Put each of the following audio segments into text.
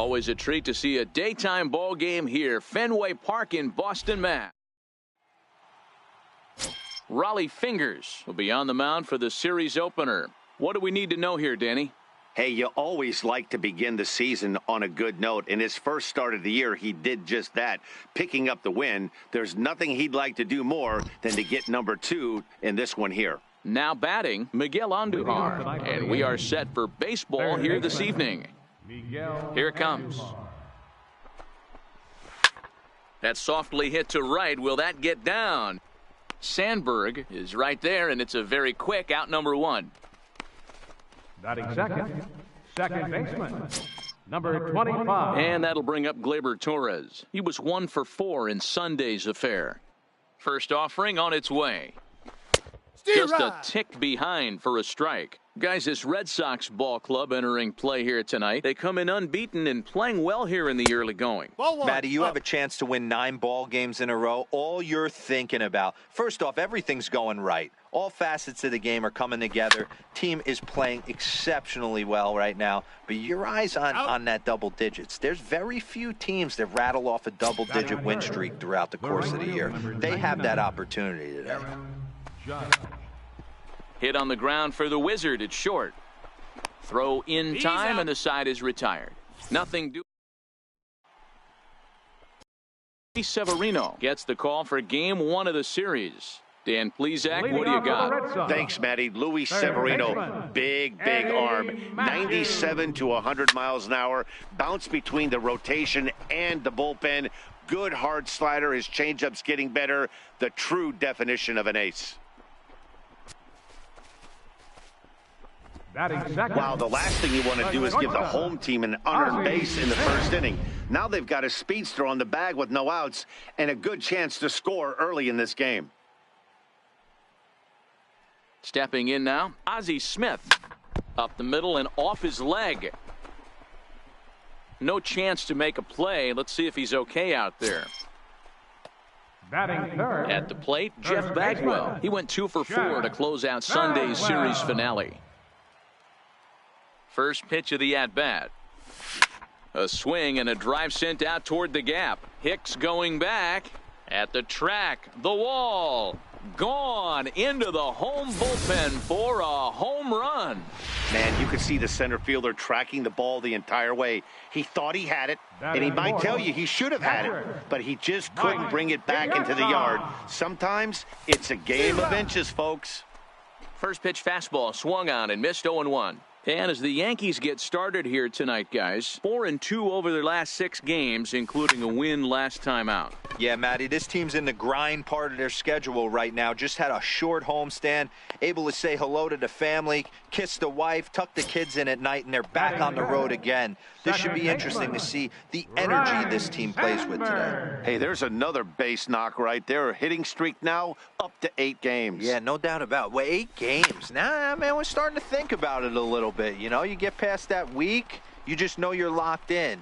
Always a treat to see a daytime ball game here. Fenway Park in Boston, Mass. Raleigh Fingers will be on the mound for the series opener. What do we need to know here, Danny? Hey, you always like to begin the season on a good note. In his first start of the year, he did just that, picking up the win. There's nothing he'd like to do more than to get number 2 in this one here. Now batting, Miguel Andujar. And we are set for baseball here this evening. Here it comes. That's softly hit to right. Will that get down? Sandberg is right there, and it's a very quick out, number 1. Batting second baseman, number 25. And that'll bring up Gleyber Torres. He was 1 for 4 in Sunday's affair. First offering on its way. Just a tick behind for a strike. Guys, this Red Sox ball club entering play here tonight. They come in unbeaten and playing well here in the early going. Matty, you have a chance to win 9 ball games in a row. All you're thinking about, first off, everything's going right. All facets of the game are coming together. Team is playing exceptionally well right now. But your eyes on that double digits. There's very few teams that rattle off a double-digit win streak throughout the course of the year. They have that opportunity today. Hit on the ground for the Wizard. It's short. Throw in time, and the side is retired. Nothing doing. Severino gets the call for game 1 of the series. Dan Plesac, what do you got? Thanks, Matty. Luis Severino, big arm, 97 to 100 miles an hour. Bounce between the rotation and the bullpen. Good hard slider. His changeup's getting better. The true definition of an ace. Wow, the last thing you want to do is give the home team an unearned base in the first inning. Now they've got a speedster on the bag with no outs and a good chance to score early in this game. Stepping in now, Ozzie Smith. Up the middle and off his leg. No chance to make a play. Let's see if he's okay out there. Batting third. At the plate, Jeff Bagwell. He went 2 for 4 to close out Sunday's series finale. First pitch of the at-bat. A swing and a drive sent out toward the gap. Hicks going back at the track. The wall. Gone into the home bullpen for a home run. Man, you could see the center fielder tracking the ball the entire way. He thought he had it, and he might tell you he should have had it, but he just couldn't bring it back into the yard. Sometimes it's a game of inches, folks. First pitch fastball swung on and missed 0-1. And as the Yankees get started here tonight, guys, 4-2 over their last 6 games, including a win last time out. Yeah, Matty, this team's in the grind part of their schedule right now. Just had a short homestand, able to say hello to the family, kiss the wife, tuck the kids in at night, and they're back on the road again. This should be interesting to see the energy this team plays with today. Hey, there's another base knock right there. A hitting streak now up to 8 games. Yeah, no doubt about it. Well, 8 games. Nah, man, we're starting to think about it a little bit. You know, you get past that week, you just know you're locked in.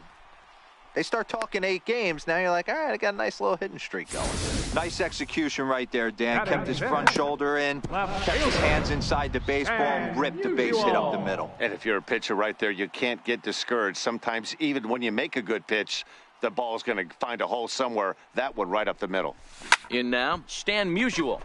They start talking 8 games, now you're like, all right, I got a nice little hitting streak going. Nice execution right there, Dan. Kept his front shoulder in, kept his hands inside the baseball, and ripped the base hit up the middle. And if you're a pitcher right there, you can't get discouraged. Sometimes even when you make a good pitch, the ball's going to find a hole somewhere. That one right up the middle. In now, Stan Musial.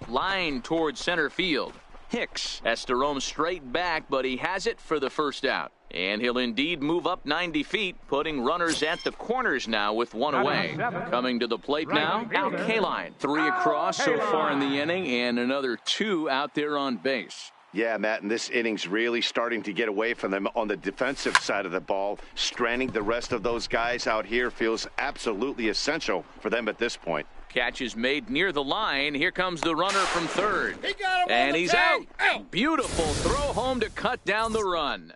Line towards center field. Hicks has to roam straight back, but he has it for the first out. And he'll indeed move up 90 feet, putting runners at the corners now with 1 away. Coming to the plate now, Al Kaline. 3 across so far in the inning, and another 2 out there on base. Yeah, Matt, and this inning's really starting to get away from them on the defensive side of the ball. Stranding the rest of those guys out here feels absolutely essential for them at this point. Catch is made near the line. Here comes the runner from third. And he's out. Beautiful throw home to cut down the run.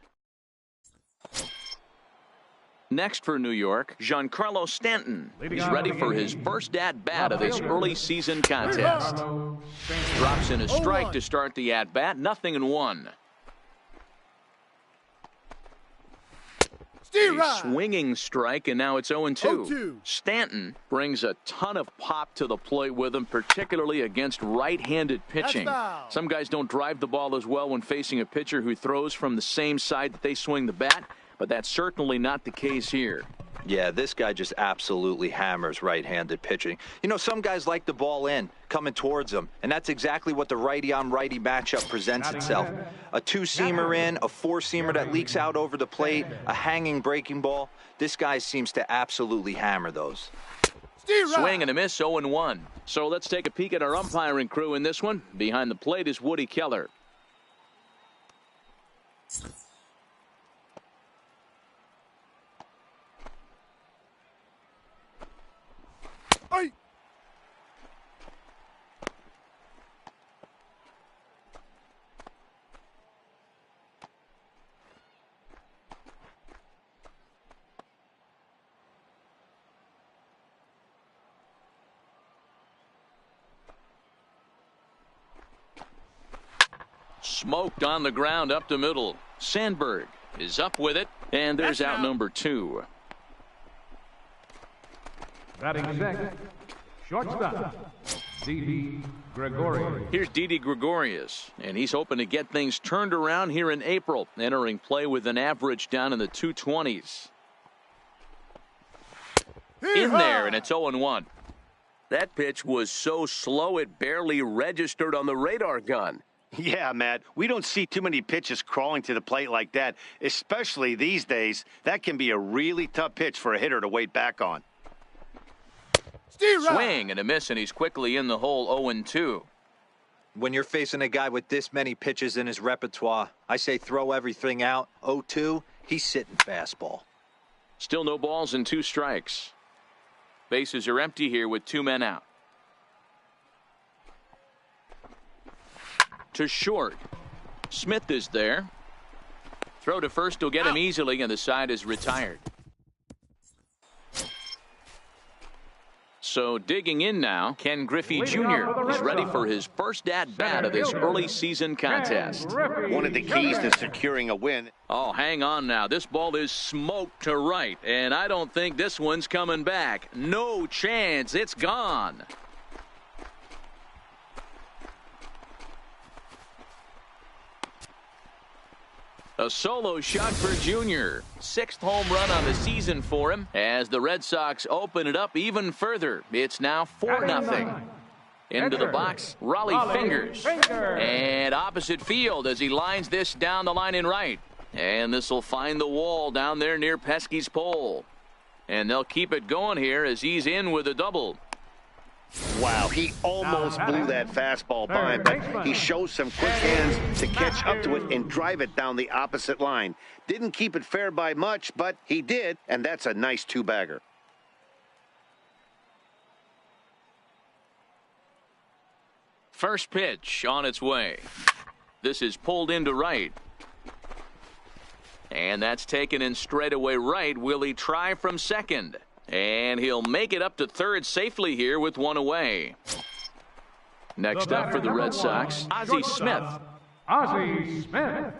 Next for New York, Giancarlo Stanton. He's ready for his first at-bat of this early season contest. Drops in a strike to start the at-bat. 0-1. A swinging strike, and now it's 0-2. Stanton brings a ton of pop to the plate with him, particularly against right-handed pitching. Some guys don't drive the ball as well when facing a pitcher who throws from the same side that they swing the bat. but that's certainly not the case here. Yeah, this guy just absolutely hammers right-handed pitching. You know, some guys like the ball in, coming towards them, and that's exactly what the righty-on-righty matchup presents itself. A two-seamer in, a four-seamer that leaks out over the plate, a hanging breaking ball. This guy seems to absolutely hammer those. Swing and a miss, 0-1. So let's take a peek at our umpiring crew in this one. Behind the plate is Woody Keller. Smoked on the ground up the middle. Sandberg is up with it, and there's out number 2. Batting second, shortstop, Didi Gregorius. Here's Didi Gregorius, and he's hoping to get things turned around here in April, entering play with an average down in the 220s. In there, and it's 0-1. That pitch was so slow it barely registered on the radar gun. Yeah, Matt, we don't see too many pitches crawling to the plate like that, especially these days. That can be a really tough pitch for a hitter to wait back on. Swing and a miss, and he's quickly in the hole, 0-2. When you're facing a guy with this many pitches in his repertoire, I say throw everything out. 0-2, he's sitting fastball. Still no balls and 2 strikes. Bases are empty here with 2 men out. To short. Smith is there. Throw to first will get him easily, and the side is retired. So digging in now, Ken Griffey Jr. is ready for his first at-bat of this early season contest. One of the keys to securing a win. Oh, hang on now. This ball is smoked to right, and I don't think this one's coming back. No chance. It's gone. A solo shot for Jr. 6th home run on the season for him as the Red Sox open it up even further. It's now 4-0. Into the box, Raleigh fingers. And opposite field as he lines this down the line in right. And this will find the wall down there near Pesky's pole. And they'll keep it going here as he's in with a double. Wow, he almost blew that fastball by him, but he shows some quick hands to catch up to it and drive it down the opposite line. Didn't keep it fair by much, but he did, and that's a nice 2-bagger. First pitch on its way. This is pulled into right. And that's taken in straightaway right. Will he try from second? And he'll make it up to third safely here with 1 away. Next up for the Red Sox, Ozzie Smith. Ozzie Smith.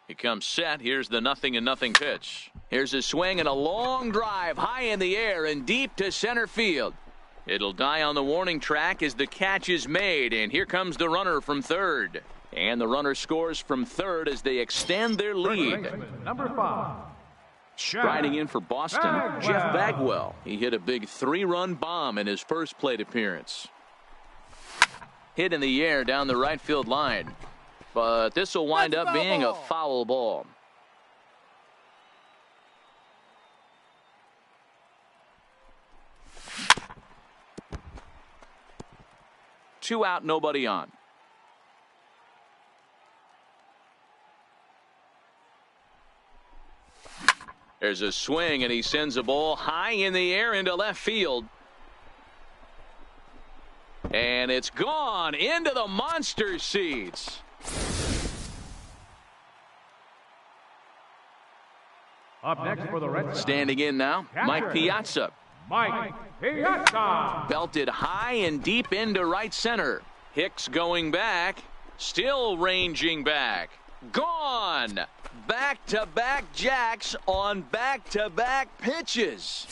He comes set. Here's the 0-0 pitch. Here's a swing and a long drive high in the air and deep to center field. It'll die on the warning track as the catch is made, and here comes the runner from third. And the runner scores from third as they extend their lead. Number 5. Striding in for Boston, Jeff Bagwell. He hit a big 3-run bomb in his first plate appearance. Hit in the air down the right field line. But this will wind up being a foul ball. Two out, nobody on. There's a swing, and he sends a ball high in the air into left field. And it's gone into the monster seats. Up next for the Red Sox. Standing in now, Mike Piazza. Mike Piazza. Belted high and deep into right center. Hicks going back, still ranging back. Gone. Back-to-back jacks on back-to-back pitches.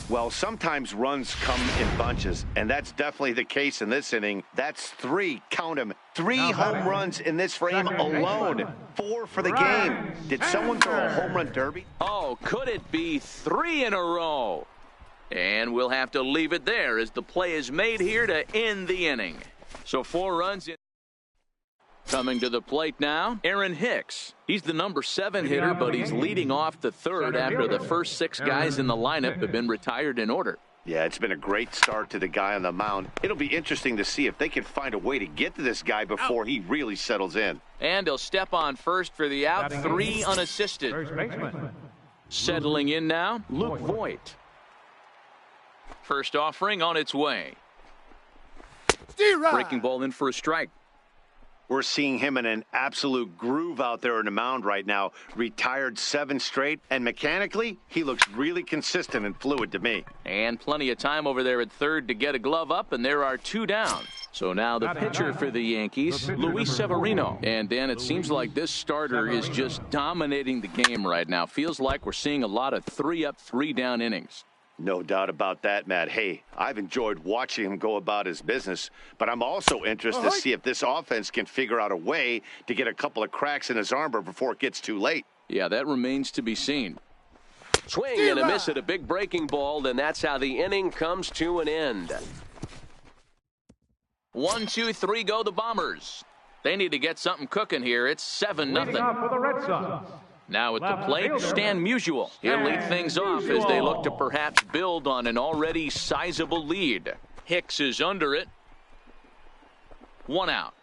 Well, sometimes runs come in bunches, and that's definitely the case in this inning. That's 3, count them, 3 home runs in this frame alone. 4 for the game. Did someone throw a home run derby? Oh, could it be 3 in a row? And we'll have to leave it there as the play is made here to end the inning. So 4 runs in. Coming to the plate now, Aaron Hicks. He's the number 7 hitter, but he's leading off the third after the first 6 guys in the lineup have been retired in order. Yeah, it's been a great start to the guy on the mound. It'll be interesting to see if they can find a way to get to this guy before he really settles in. And he'll step on first for the out, 3 unassisted. First baseman. Settling in now, Luke Voigt. First offering on its way. Breaking ball in for a strike. We're seeing him in an absolute groove out there on the mound right now. Retired 7 straight, and mechanically, he looks really consistent and fluid to me. And plenty of time over there at third to get a glove up, and there are 2 down. So now the pitcher for the Yankees, Luis Severino. And Dan, it seems like this starter is just dominating the game right now. Feels like we're seeing a lot of 3-up, 3-down innings. No doubt about that, Matt. Hey, I've enjoyed watching him go about his business, but I'm also interested to see if this offense can figure out a way to get a couple of cracks in his armor before it gets too late. Yeah, that remains to be seen. Swing and a miss at a big breaking ball, and that's how the inning comes to an end. 1, 2, 3 go the Bombers. They need to get something cooking here. It's 7-0. Leading off for the Red Sox. Now at the plate, Stan Musial. He'll lead things off as they look to perhaps build on an already sizable lead. Hicks is under it. 1 out.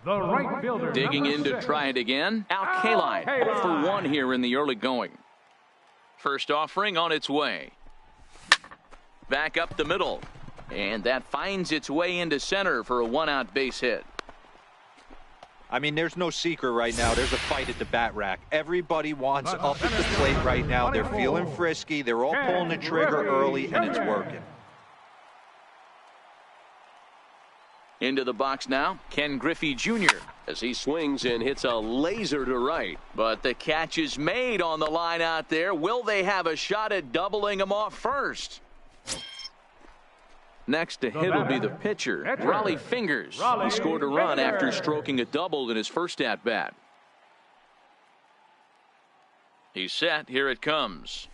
The right fielder. Digging in to try it again. Al Kaline, 0 for 1 here in the early going. First offering on its way. Back up the middle. And that finds its way into center for a 1-out base hit. I mean, there's no secret right now. There's a fight at the bat rack. Everybody wants up at the plate right now. They're feeling frisky. They're all pulling the trigger early, and it's working. Into the box now, Ken Griffey Jr. As he swings and hits a laser to right. But the catch is made on the line out there. Will they have a shot at doubling him off first? Next to hit will be the pitcher, Raleigh Fingers. He scored a run after stroking a double in his first at-bat. He's set. Here it comes.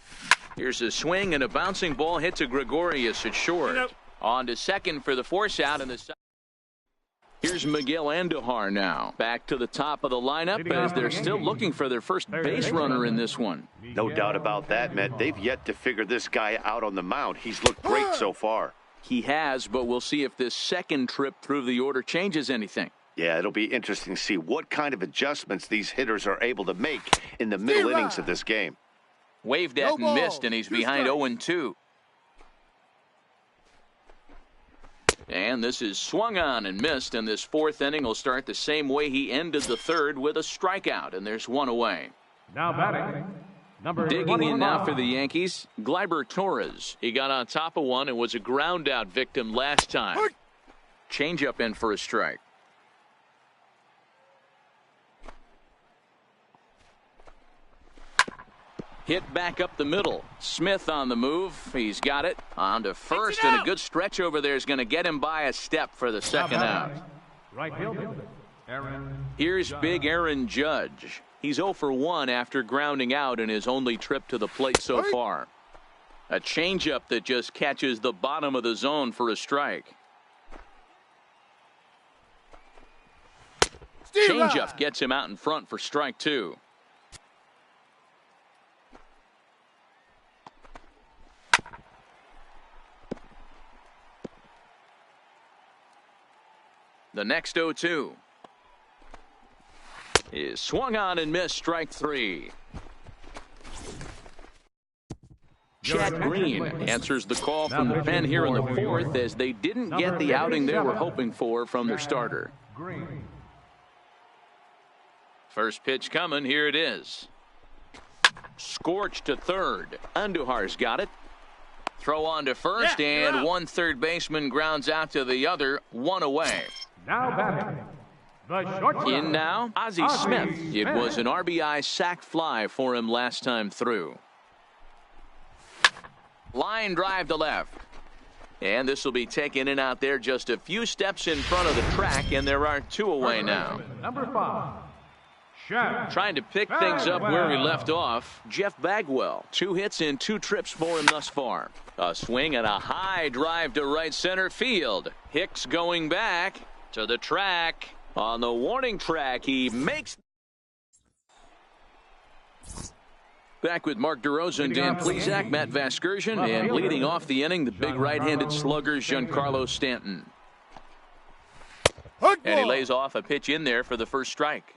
Here's a swing, and a bouncing ball hits a Gregorius at short. On to second for the force out in the second. Here's Miguel Andujar now. Back to the top of the lineup as they're still looking for their first base runner in this one. No doubt about that, Matt. They've yet to figure this guy out on the mound. He's looked great so far. He has, but we'll see if this second trip through the order changes anything. Yeah, it'll be interesting to see what kind of adjustments these hitters are able to make in the middle innings of this game. Waved at and missed, and he's behind 0-2. And this is swung on and missed, and this 4th inning will start the same way he ended the 3rd with a strikeout, and there's 1 away. Now batting. Digging in now for the Yankees, Gleyber Torres. He got on top of one and was a ground out victim last time. Changeup in for a strike. Hit back up the middle. Smith on the move. He's got it. On to first, and a good stretch over there is going to get him by a step for the second out. Right fielder, Aaron. Here's big Aaron Judge. He's 0 for 1 after grounding out in his only trip to the plate so far. A changeup that just catches the bottom of the zone for a strike. Changeup gets him out in front for strike 2. The next 0-2 is swung on and missed, strike 3. Chad Green answers the call from the pen here in the 4th as they didn't get the outing they were hoping for from their starter. First pitch coming, here it is. Scorched to third. Andujar's got it. Throw on to first, and one third baseman grounds out to the other, 1 away. Now batting. The shortstop. In now, Ozzie Smith. It was an RBI sac fly for him last time through. Line drive to left. And this will be taken in out there just a few steps in front of the track, and there are 2 away now. Number 5. Jeff Trying to pick things up where he left off, Jeff Bagwell. 2 hits in 2 trips for him thus far. A swing and a high drive to right center field. Hicks going back to the track. On the warning track, he makes. Back with Mark DeRosa, Dan Plesac, Matt Vasgersian, and leading off the inning, the big right-handed slugger, Giancarlo Stanton. And he lays off a pitch in there for the first strike.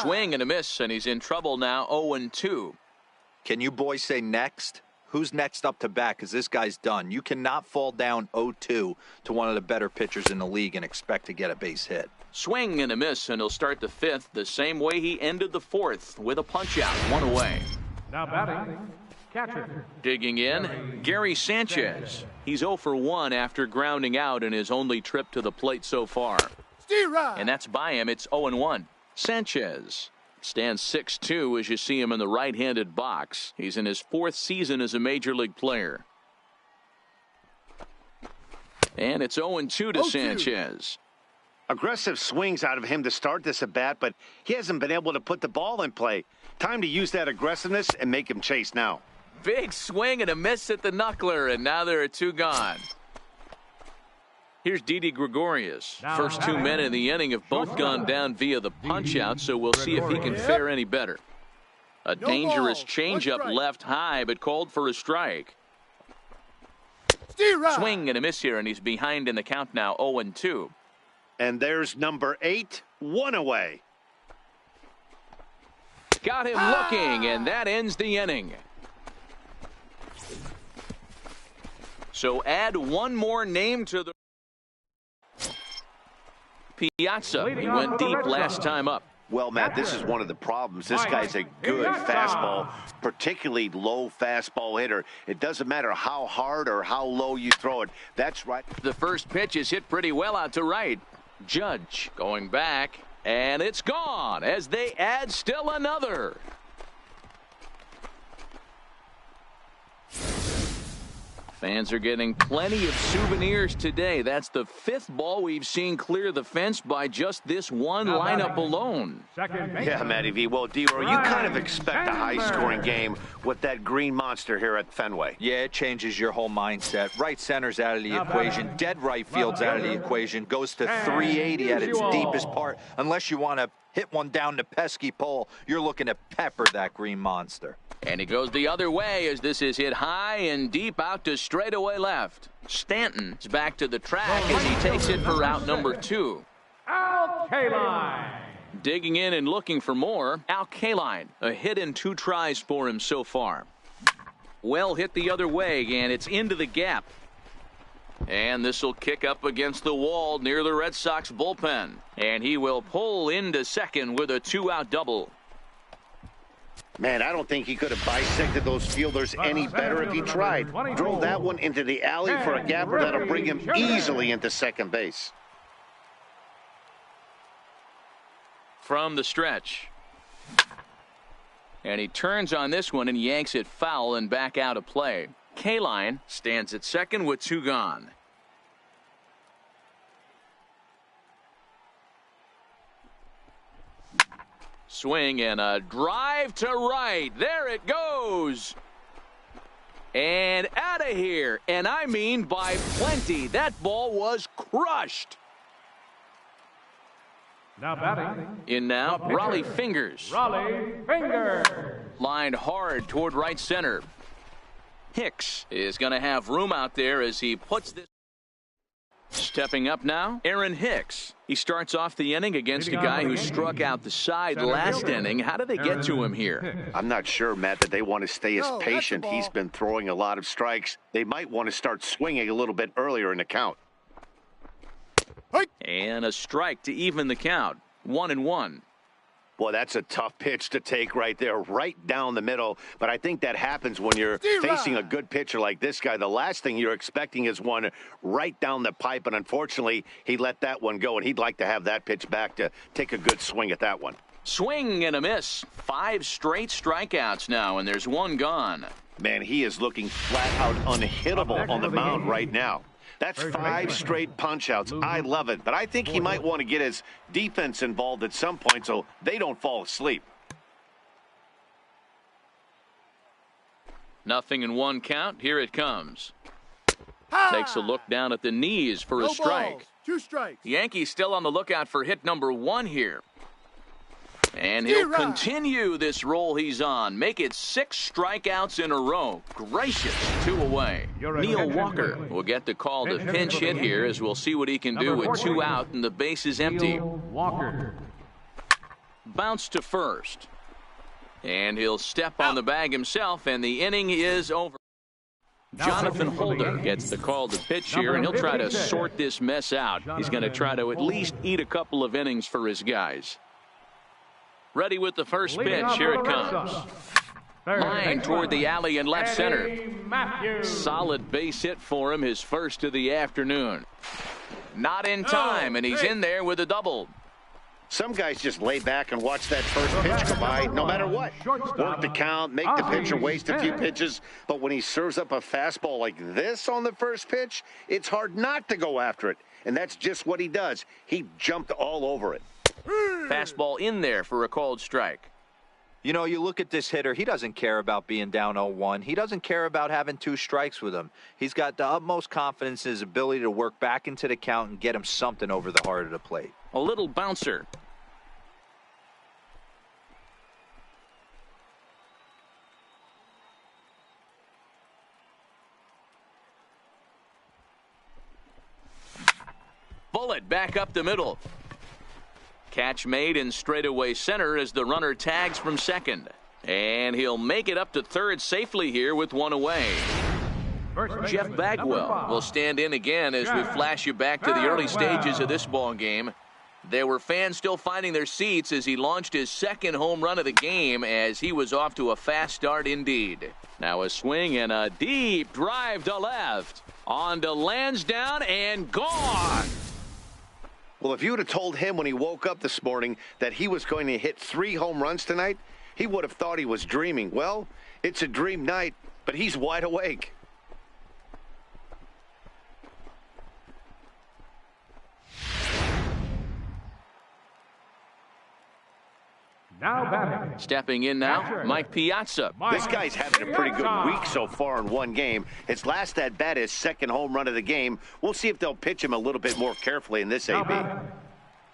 Swing and a miss, and he's in trouble now, 0-2. Can you boys say next? Who's next up to bat? Because this guy's done. You cannot fall down 0-2 to one of the better pitchers in the league and expect to get a base hit. Swing and a miss, and he'll start the 5th the same way he ended the 4th with a punch-out, 1 away. Now batting, catcher. Digging in, Gary Sanchez. He's 0 for 1 after grounding out in his only trip to the plate so far. And that's by him. It's 0-1. Sanchez stands 6'2" as you see him in the right-handed box. He's in his 4th season as a major league player. And it's 0-2 to Sanchez. Aggressive swings out of him to start this at bat, but he hasn't been able to put the ball in play. Time to use that aggressiveness and make him chase now. Big swing and a miss at the knuckler, and now there are 2 gone. Here's Didi Gregorius. First 2 men in the inning have both gone down via the punch-out, so we'll see if he can fare any better. A dangerous changeup left high, but called for a strike. Swing and a miss here, and he's behind in the count now, 0-2. And there's number 8, 1 away. Got him looking, and that ends the inning. So add 1 more name to the Piazza. He went deep last time up. Well, Matt, this is one of the problems. This guy's a good fastball, particularly low fastball hitter. It doesn't matter how hard or how low you throw it. That's right. The first pitch is hit pretty well out to right. Judge going back, and it's gone as they add still another. Fans are getting plenty of souvenirs today. That's the 5th ball we've seen clear the fence by just this one lineup alone. Yeah, Matty V. Well, D-Row, you kind of expect a high-scoring game with that green monster here at Fenway. Yeah, it changes your whole mindset. Right center's out of the equation. Dead right field's out of the equation. Goes to 380 at its deepest part. Unless you want to hit one down the pesky pole, you're looking to pepper that green monster. And he goes the other way as this is hit high and deep out to straightaway left. Stanton is back to the track as he takes it for out number 2. Al Kaline. Digging in and looking for more, Al Kaline. A hit in 2 tries for him so far. Well hit the other way, and it's into the gap. And this will kick up against the wall near the Red Sox bullpen. And he will pull into second with a 2-out double. Man, I don't think he could have bisected those fielders any better if he tried. Drove that one into the alley for a gapper that'll bring him easily into second base. From the stretch. And he turns on this one and yanks it foul and back out of play. Kaline stands at second with 2 gone. Swing and a drive to right. There it goes. And out of here. And I mean by plenty. That ball was crushed. Now batting. In now, Raleigh Fingers. Raleigh Fingers. Lined hard toward right center. Hicks is going to have room out there as he puts this. Stepping up now, Aaron Hicks. He starts off the inning against a guy who struck out the side last inning. How did they get to him here? I'm not sure, Matt, that they want to stay as patient. He's been throwing a lot of strikes. They might want to start swinging a little bit earlier in the count. And a strike to even the count. 1-1. Boy, that's a tough pitch to take right there, right down the middle. But I think that happens when you're facing a good pitcher like this guy. The last thing you're expecting is one right down the pipe, and unfortunately, he let that one go, and he'd like to have that pitch back to take a good swing at that one. Swing and a miss. 5 straight strikeouts now, and there's 1 gone. Man, he is looking flat out unhittable on the mound right now. That's 5 straight punch-outs. I love it, but I think he might want to get his defense involved at some point so they don't fall asleep. 0-1 count. Here it comes. Takes a look down at the knees for a strike. Balls, 2 strikes. Yankees still on the lookout for hit number 1 here. And he'll continue this roll he's on. Make it 6 strikeouts in a row. Gracious, 2 away. Neil Walker will get the call to pinch hit here, as we'll see what he can do with 2 out and the base is empty. Walker. Bounce to first. And he'll step on the bag himself, and the inning is over. Jonathan Holder gets the call to pitch here, and he'll try to sort this mess out. He's going to try to at least eat a couple of innings for his guys. Ready with the first pitch. Here it comes. Line toward the alley in left center. Solid base hit for him, his first of the afternoon. Not in time, and he's in there with a double. Some guys just lay back and watch that first pitch go by no matter what. Work the count, make the pitcher waste a few pitches. But when he serves up a fastball like this on the first pitch, it's hard not to go after it. And that's just what he does. He jumped all over it. Fastball in there for a called strike. You know, you look at this hitter, he doesn't care about being down 0-1. He doesn't care about having 2 strikes with him. He's got the utmost confidence in his ability to work back into the count and get him something over the heart of the plate. A little bouncer. Bullet back up the middle. Catch made in straightaway center as the runner tags from second. And he'll make it up to third safely here with 1 away. Jeff Bagwell will stand in again as we flash you back to the early stages of this ball game. There were fans still finding their seats as he launched his 2nd home run of the game, as he was off to a fast start indeed. Now a swing and a deep drive to left. On to Lansdowne and gone. Well, if you would have told him when he woke up this morning that he was going to hit 3 home runs tonight, he would have thought he was dreaming. Well, it's a dream night, but he's wide awake. Now batting. Stepping in now, Mike Piazza. This guy's having a pretty good week so far in 1 game. His last at bat is 2nd home run of the game. We'll see if they'll pitch him a little bit more carefully in this AB.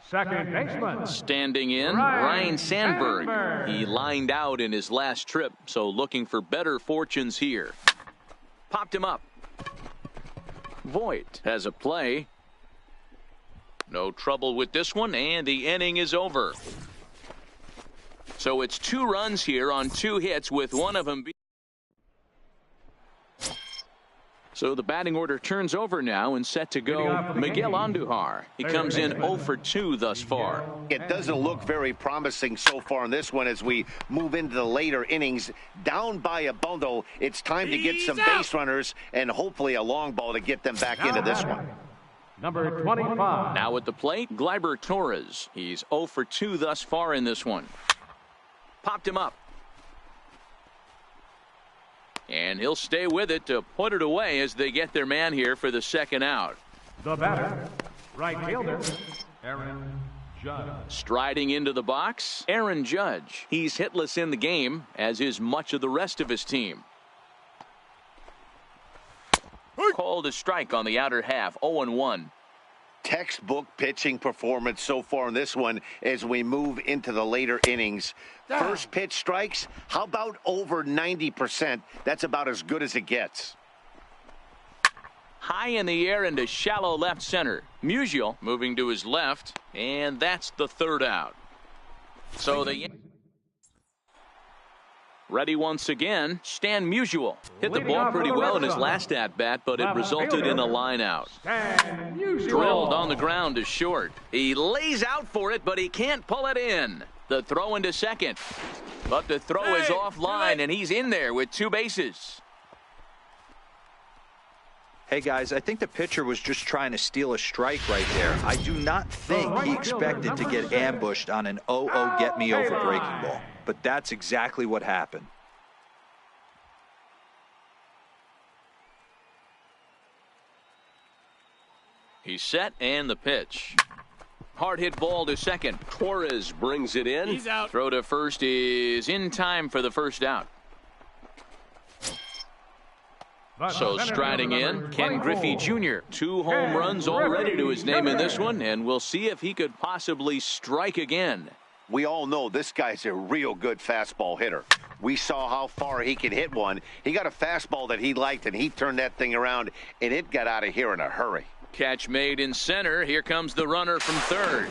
Second baseman. Standing in, Ryan Sandberg. He lined out in his last trip, so looking for better fortunes here. Popped him up. Voit has a play. No trouble with this one, and the inning is over. So it's 2 runs here on 2 hits, with one of them. So the batting order turns over now and set to go Miguel Andujar. He comes in 0 for 2 thus far. It doesn't look very promising so far in this one as we move into the later innings. Down by a bundle, it's time to get some base runners and hopefully a long ball to get them back into this one. Number 25. Now at the plate, Gleyber Torres. He's 0 for 2 thus far in this one. Popped him up. And he'll stay with it to put it away as they get their man here for the 2nd out. The batter, right fielder, Aaron Judge. Striding into the box, Aaron Judge. He's hitless in the game, as is much of the rest of his team. Called a strike on the outer half, 0-1. Textbook pitching performance so far in this one as we move into the later innings. First pitch strikes, how about over 90%? That's about as good as it gets. High in the air into shallow left center. Musial moving to his left, and that's the 3rd out. So Ready once again, Stan Musial. Hit the ball pretty well in his last at-bat, but it resulted in a line out. Drilled on the ground to short. He lays out for it, but he can't pull it in. The throw into second. But the throw is offline, and he's in there with 2 bases. Hey, guys, I think the pitcher was just trying to steal a strike right there. I do not think he expected to get ambushed on an 0-0 get-me-over breaking ball. But that's exactly what happened. He's set, and the pitch. Hard hit ball to second. Torres brings it in. He's out. Throw to first is in time for the first out. So striding in, Ken Griffey Jr. 2 home runs already to his name in this one, and we'll see if he could possibly strike again. We all know this guy's a real good fastball hitter. We saw how far he can hit one. He got a fastball that he liked, and he turned that thing around, and it got out of here in a hurry. Catch made in center. Here comes the runner from third.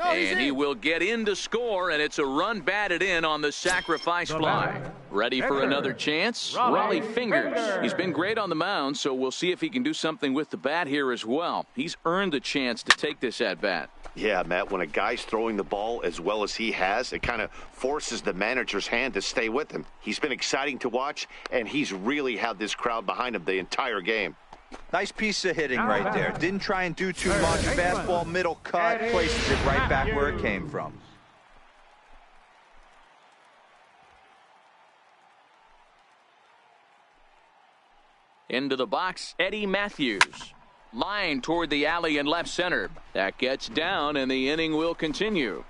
And he will get in to score, and it's a run batted in on the sacrifice fly. Ready for another chance? Raleigh Fingers. He's been great on the mound, so we'll see if he can do something with the bat here as well. He's earned the chance to take this at-bat. Yeah, Matt, when a guy's throwing the ball as well as he has, it kind of forces the manager's hand to stay with him. He's been exciting to watch, and he's really had this crowd behind him the entire game. Nice piece of hitting right there. Didn't try and do too much. Fastball, middle cut, places it right back where it came from. Into the box, Eddie Matthews. Line toward the alley in left center. That gets down, and the inning will continue.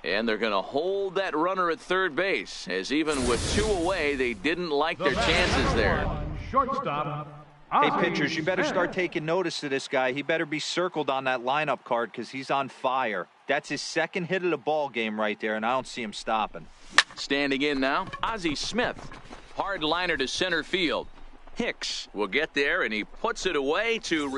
And they're going to hold that runner at third base, as even with 2 away, they didn't like their chances there. Shortstop. Hey, pitchers, you better start taking notice of this guy. He better be circled on that lineup card because he's on fire. That's his 2nd hit of the ball game right there, and I don't see him stopping. Standing in now, Ozzie Smith. Hard liner to center field. Hicks will get there, and he puts it away to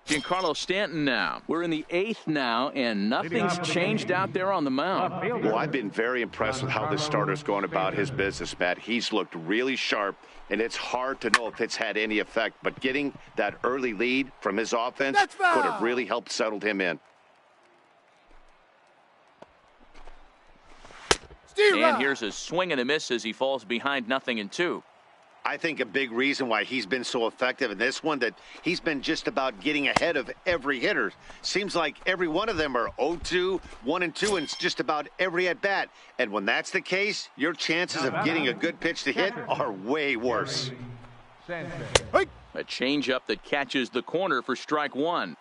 Giancarlo Stanton now. We're in the 8th now, and nothing's changed out there on the mound. Well, I've been very impressed with how this starter's going about his business, Matt. He's looked really sharp, and it's hard to know if it's had any effect, but getting that early lead from his offense could have really helped settle him in. And here's a swing and a miss as he falls behind 0-2. I think a big reason why he's been so effective in this one, that he's been just about getting ahead of every hitter. Seems like every one of them are 0-2, 1-2, and it's just about every at-bat. And when that's the case, your chances of getting a good pitch to hit are way worse. A changeup that catches the corner for strike 1.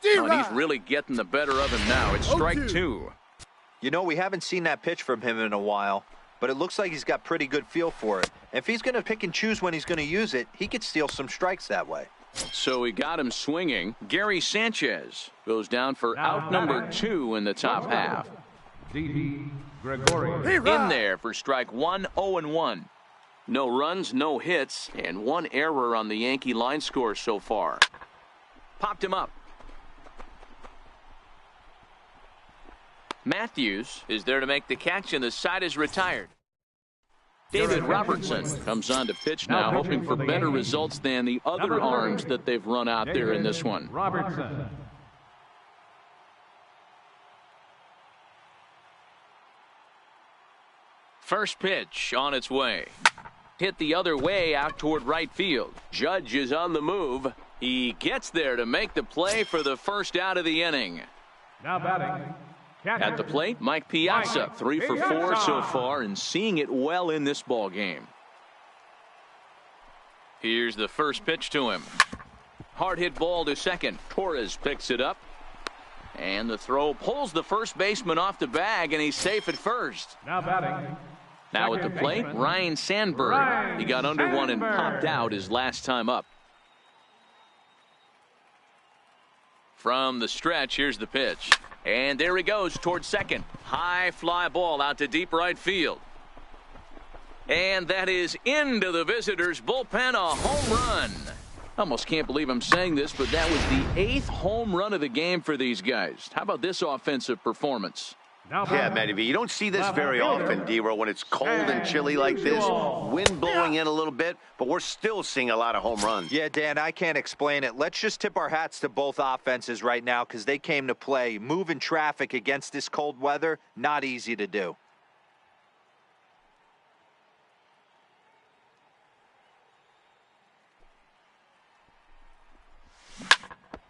And he's really getting the better of him now. It's strike 2. You know, we haven't seen that pitch from him in a while, but it looks like he's got pretty good feel for it. If he's going to pick and choose when he's going to use it, he could steal some strikes that way. So he got him swinging. Gary Sanchez goes down for out number 2 in the top half. D.D. Gregory. In there for strike 1, 0-1. No runs, no hits, and 1 error on the Yankee line score so far. Popped him up. Matthews is there to make the catch, and the side is retired. David Robertson comes on to pitch now, hoping for better results than the other arms that they've run out there in this one. Robertson. First pitch on its way. Hit the other way out toward right field. Judge is on the move. He gets there to make the play for the first out of the inning. Now batting. At the plate, Mike Piazza, 3 for 4 so far, and seeing it well in this ball game. Here's the first pitch to him. Hard hit ball to second. Torres picks it up. And the throw pulls the first baseman off the bag, and he's safe at first. Now batting. Now at the plate, Ryan Sandberg. He got under one and popped out his last time up. From the stretch, here's the pitch. And there he goes towards second. High fly ball out to deep right field. And that is into the visitors' bullpen, a home run. Almost can't believe I'm saying this, but that was the 8th home run of the game for these guys. How about this offensive performance? Now Yeah, batting. Matty V, you don't see this very often, D-Row, when it's cold and chilly like this. Wind blowing in a little bit, but we're still seeing a lot of home runs. Yeah, Dan, I can't explain it. Let's just tip our hats to both offenses right now because they came to play. Moving traffic against this cold weather, not easy to do.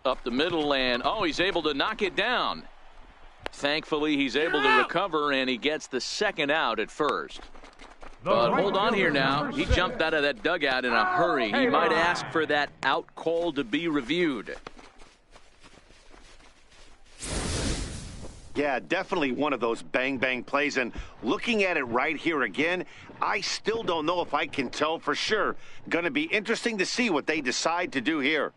Up the middle, and he's able to knock it down. Thankfully, he's able to recover, and he gets the second out at first. But hold on here now. He jumped out of that dugout in a hurry. He might ask for that out call to be reviewed. Yeah, definitely one of those bang-bang plays. And looking at it right here again, I still don't know if I can tell for sure. Going to be interesting to see what they decide to do here.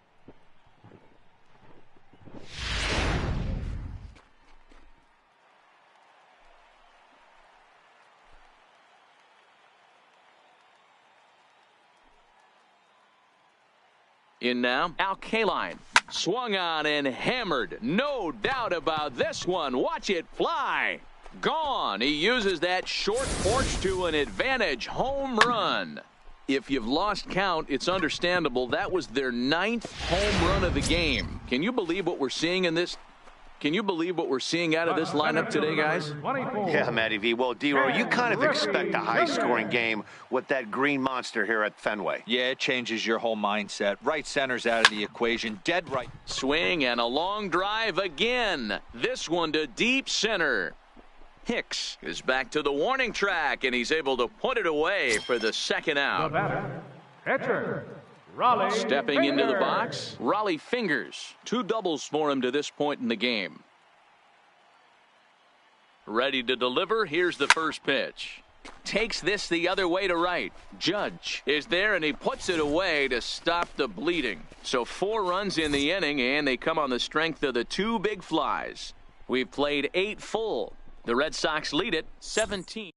In now, Al Kaline. Swung on and hammered. No doubt about this one. Watch it fly. Gone. He uses that short porch to an advantage home run. If you've lost count, it's understandable. That was their 9th home run of the game. Can you believe what we're seeing in this? Can you believe what we're seeing out of this lineup today, guys? Yeah, Matty V. Well, D-Row, you kind of expect a high-scoring game with that green monster here at Fenway. Yeah, it changes your whole mindset. Right center's out of the equation. Dead right. Swing and a long drive again. This one to deep center. Hicks is back to the warning track, and he's able to put it away for the second out. Pitcher, Raleigh Stepping into the Fingers. box, Raleigh Fingers. 2 doubles for him to this point in the game. Ready to deliver. Here's the first pitch. Takes this the other way to right. Judge is there, and he puts it away to stop the bleeding. So 4 runs in the inning, and they come on the strength of the 2 big flies. We've played 8 full. The Red Sox lead it 17.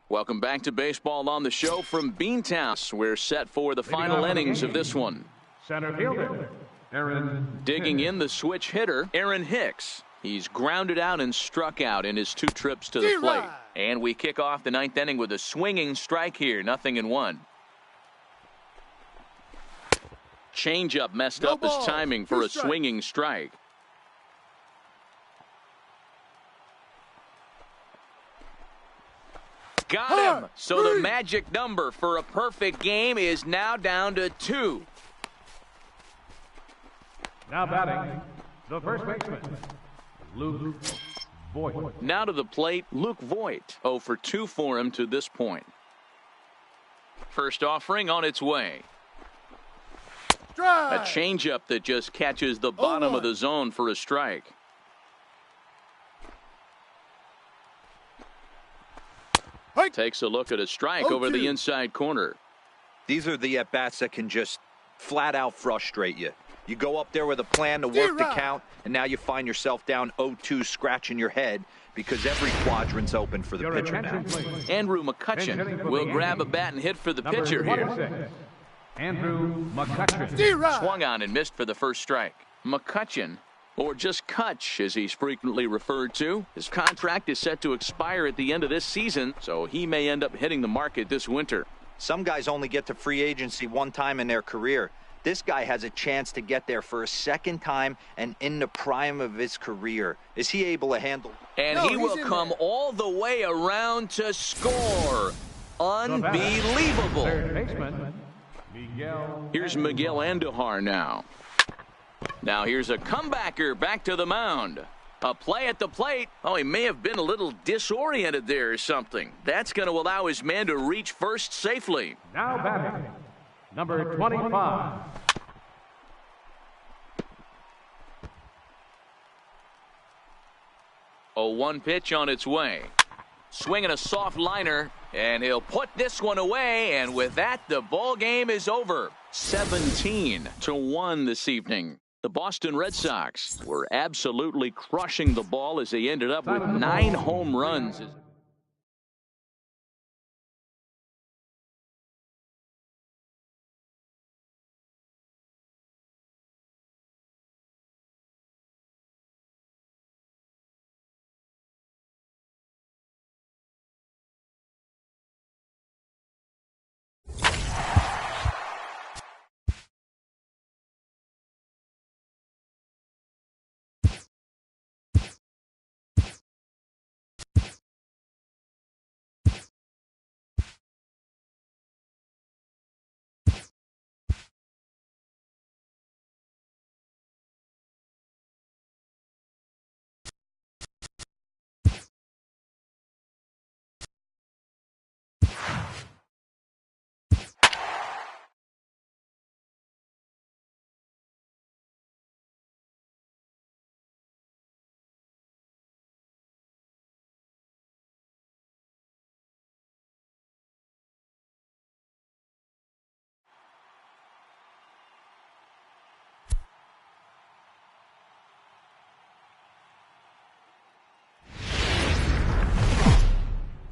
Welcome back to Baseball on the Show from Beantown. We're set for the final innings of this one. Center fielder, Aaron. Digging in the switch hitter, Aaron Hicks. He's grounded out and struck out in his 2 trips to the plate. And we kick off the 9th inning with a swinging strike here, 0-1. Changeup messed up his timing for a swinging strike. Got him. So the magic number for a perfect game is now down to 2. Now batting, the first baseman, Luke Voigt. Now to the plate, Luke Voigt. 0 for 2 for him to this point. First offering on its way. A changeup that just catches the bottom of the zone for a strike. Takes a look at a strike over the inside corner. These are the at-bats that can just flat out frustrate you. You go up there with a plan to work the count, and now you find yourself down 0-2 scratching your head because every quadrant's open for the pitcher now. Andrew McCutchen will grab a bat and hit for the pitcher here. Andrew McCutchen. Swung on and missed for the first strike. McCutchen, or just Kutch as he's frequently referred to. His contract is set to expire at the end of this season, so he may end up hitting the market this winter. Some guys only get to free agency one time in their career. This guy has a chance to get there for a second time and in the prime of his career. Is he able to handle? And he will come all the way around to score. Unbelievable. Third baseman, Miguel. Here's Miguel Andujar now. Now here's a comebacker back to the mound. A play at the plate. Oh, he may have been a little disoriented there or something. That's going to allow his man to reach first safely. Now batting, number 25. A 1 pitch on its way. Swinging a soft liner, and he'll put this one away, and with that, the ball game is over. 17-1 this evening. The Boston Red Sox were absolutely crushing the ball as they ended up with 9 home runs.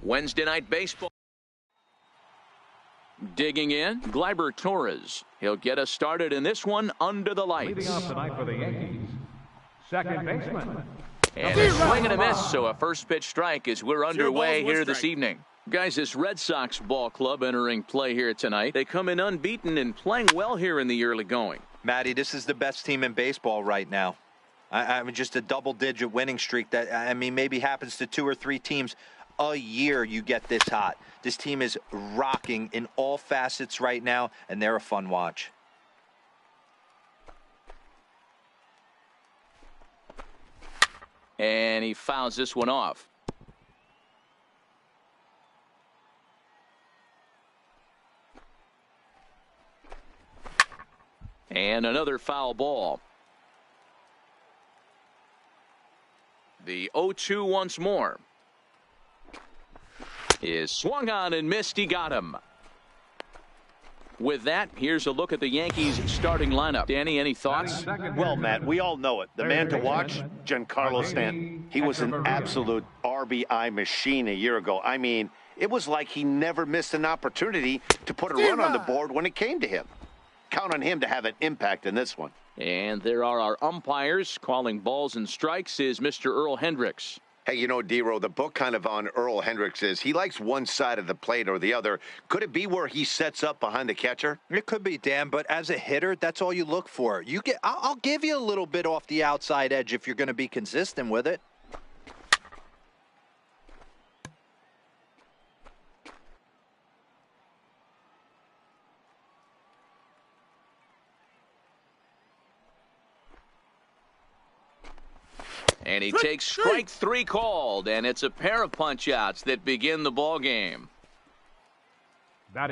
Wednesday Night Baseball. Digging in, Gleyber Torres. He'll get us started in this one under the lights. Leading off tonight for the Yankees, second baseman. And a swing and a miss, so a first pitch strike as we're underway here this evening. Guys, this Red Sox ball club entering play here tonight. They come in unbeaten and playing well here in the early going. Matty, this is the best team in baseball right now. I mean, just a double-digit winning streak that, I mean, maybe happens to 2 or 3 teams a year you get this hot. This team is rocking in all facets right now, and they're a fun watch. And he fouls this one off. And another foul ball. The 0-2 once more. Is swung on and missed. He got him. With that, here's a look at the Yankees starting lineup. Danny, any thoughts? Well, Matt, we all know it. The man to watch, Giancarlo Stanton. He was an absolute RBI machine a year ago. I mean, it was like he never missed an opportunity to put a run on the board when it came to him. Count on him to have an impact in this one. And there are our umpires calling balls and strikes is Mr. Earl Hendricks. Hey, you know, D-Row, the book kind of on Earl Hendricks is he likes one side of the plate or the other. Could it be where he sets up behind the catcher? It could be, Dan, but as a hitter, that's all you look for. I'll give you a little bit off the outside edge if you're going to be consistent with it. And he takes strike 3 called, and it's a pair of punch-outs that begin the ball game.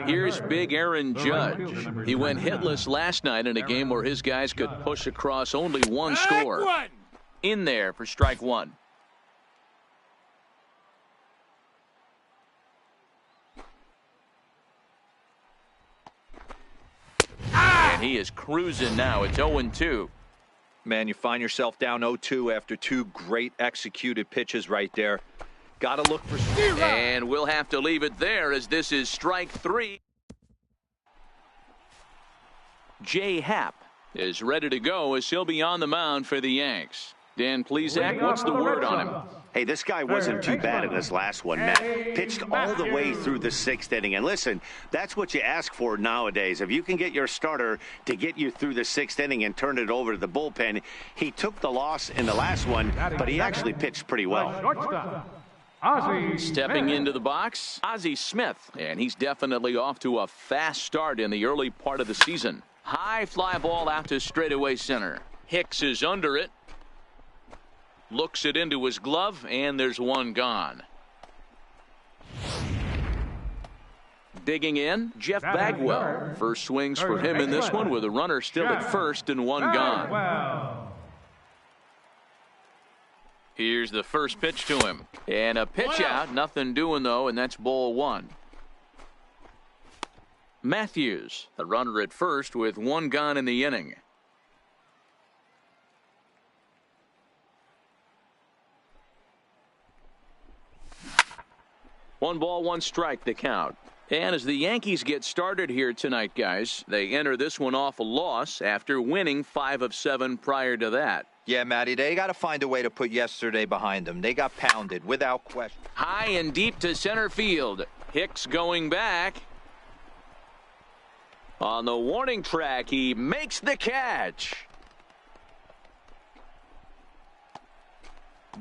Here's big Aaron Judge. He went hitless last night in a game where his guys could push across only one score. In there for strike 1. And he is cruising now. It's 0-2. Man, you find yourself down 0-2 after 2 great executed pitches right there. Got to look for... And we'll have to leave it there as this is strike 3. Jay Happ is ready to go as he'll be on the mound for the Yanks. Dan Plesac, what's the word on him? Hey, this guy wasn't too bad in this last one, Matt. Pitched all the way through the 6th inning. And listen, that's what you ask for nowadays. If you can get your starter to get you through the 6th inning and turn it over to the bullpen, he took the loss in the last one, but he actually pitched pretty well. Stepping into the box, Ozzie Smith. And he's definitely off to a fast start in the early part of the season. High fly ball out to straightaway center. Hicks is under it. Looks it into his glove, and there's one gone. Digging in, Jeff Bagwell. First swings for him in this one with a runner still at first and one gone. Here's the first pitch to him. And a pitch out, nothing doing though, and that's ball 1. Matthews, the runner at first with one gone in the inning. One ball, one strike, the count. And as the Yankees get started here tonight, guys, they enter this one off a loss after winning 5 of 7 prior to that. Yeah, Matty, they got to find a way to put yesterday behind them. They got pounded without question. High and deep to center field. Hicks going back. On the warning track, he makes the catch.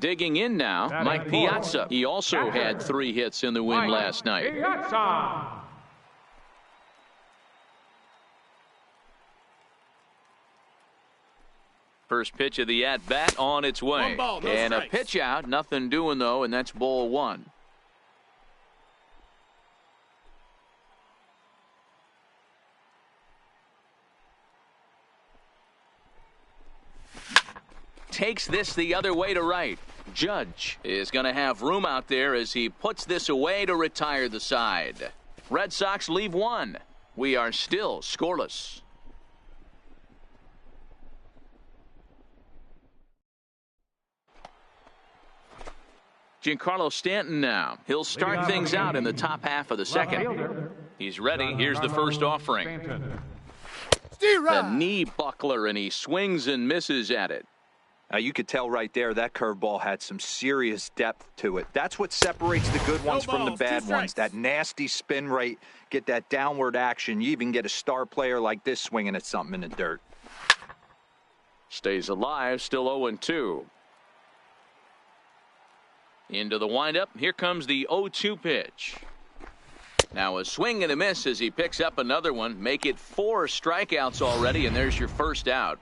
Digging in now, Mike Piazza. He also had 3 hits in the win last night. First pitch of the at-bat on its way. And a pitch out, nothing doing though, and that's ball 1. Takes this the other way to right. Judge is going to have room out there as he puts this away to retire the side. Red Sox leave 1. We are still scoreless. Giancarlo Stanton now. He'll start things out in the top half of the second. He's ready. Here's the first offering. The knee buckler, and he swings and misses at it. Now you could tell right there that curveball had some serious depth to it. That's what separates the good ones from the bad ones. That nasty spin rate, get that downward action. You even get a star player like this swinging at something in the dirt. Stays alive, still 0-2. Into the windup. Here comes the 0-2 pitch. Now a swing and a miss as he picks up another one. Make it 4 strikeouts already, and there's your first out.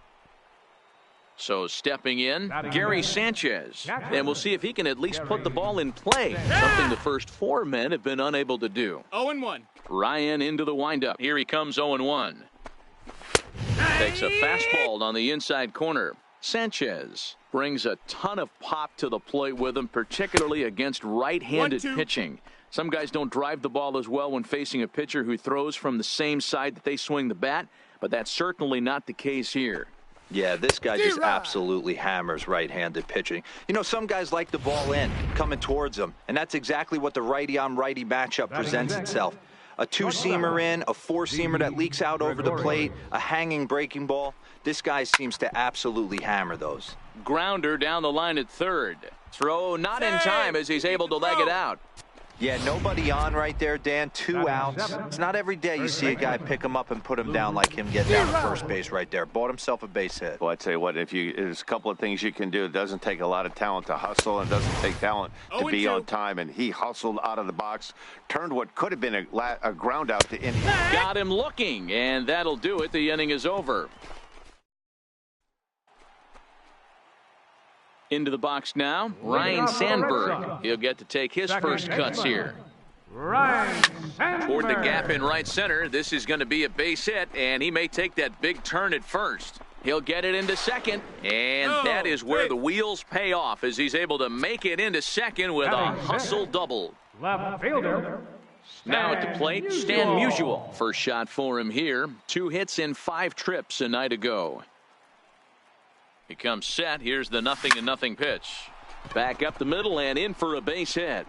So stepping in, Gary Sanchez. And we'll see if he can at least put the ball in play. Something the first 4 men have been unable to do. 0-1. Ryan into the windup. Here he comes 0-1. Takes a fastball on the inside corner. Sanchez brings a ton of pop to the plate with him, particularly against right-handed pitching. Some guys don't drive the ball as well when facing a pitcher who throws from the same side that they swing the bat, but that's certainly not the case here. Yeah, this guy just absolutely hammers right-handed pitching. You know, some guys like the ball in, coming towards them, and that's exactly what the righty-on-righty matchup presents itself. A 2-seamer in, a 4-seamer that leaks out over the plate, a hanging breaking ball. This guy seems to absolutely hammer those. Grounder down the line at third. Throw not in time as he's able to leg it out. Yeah, nobody on right there, Dan. 2 outs. It's not every day you see a guy pick him up and put him down like him get down to first base right there. Bought himself a base hit. Well, I tell you what, there's a couple of things you can do. It doesn't take a lot of talent to hustle, and it doesn't take talent to be on time. And he hustled out of the box, turned what could have been a ground out to Indy. Got him looking, and that'll do it. The inning is over. Into the box now, Ryan Sandberg. He'll get to take his first cuts here. Toward the gap in right center. This is going to be a base hit, and he may take that big turn at first. He'll get it into second, and that is where the wheels pay off as he's able to make it into second with a hustle double. Left fielder. Now at the plate, Stan Musial. First shot for him here. 2 hits in 5 trips a night ago. He comes set. Here's the 0-0 pitch. Back up the middle and in for a base hit.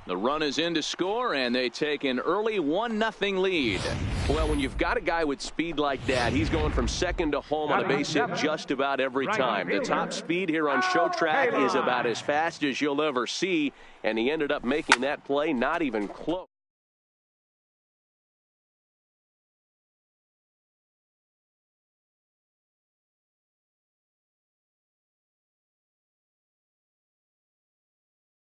The run is in to score, and they take an early 1-0 lead. Well, when you've got a guy with speed like that, he's going from second to home on a base hit just about every time. The top speed here on Show Track is about as fast as you'll ever see, and he ended up making that play not even close.